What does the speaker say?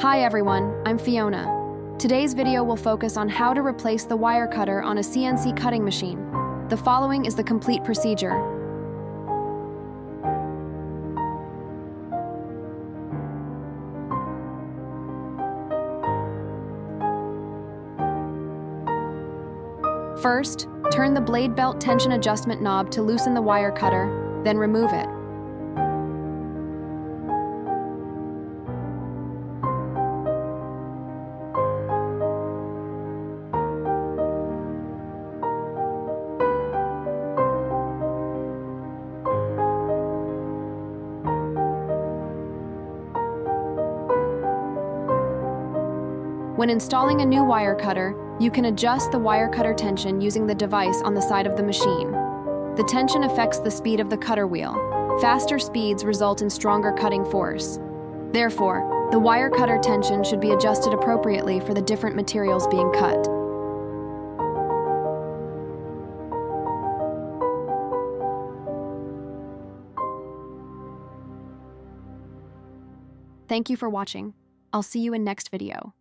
Hi everyone, I'm Fiona. Today's video will focus on how to replace the wire cutter on a CNC cutting machine. The following is the complete procedure. First, turn the blade belt tension adjustment knob to loosen the wire cutter, then remove it. When installing a new wire cutter, you can adjust the wire cutter tension using the device on the side of the machine. The tension affects the speed of the cutter wheel. Faster speeds result in stronger cutting force. Therefore, the wire cutter tension should be adjusted appropriately for the different materials being cut. Thank you for watching. I'll see you in next video.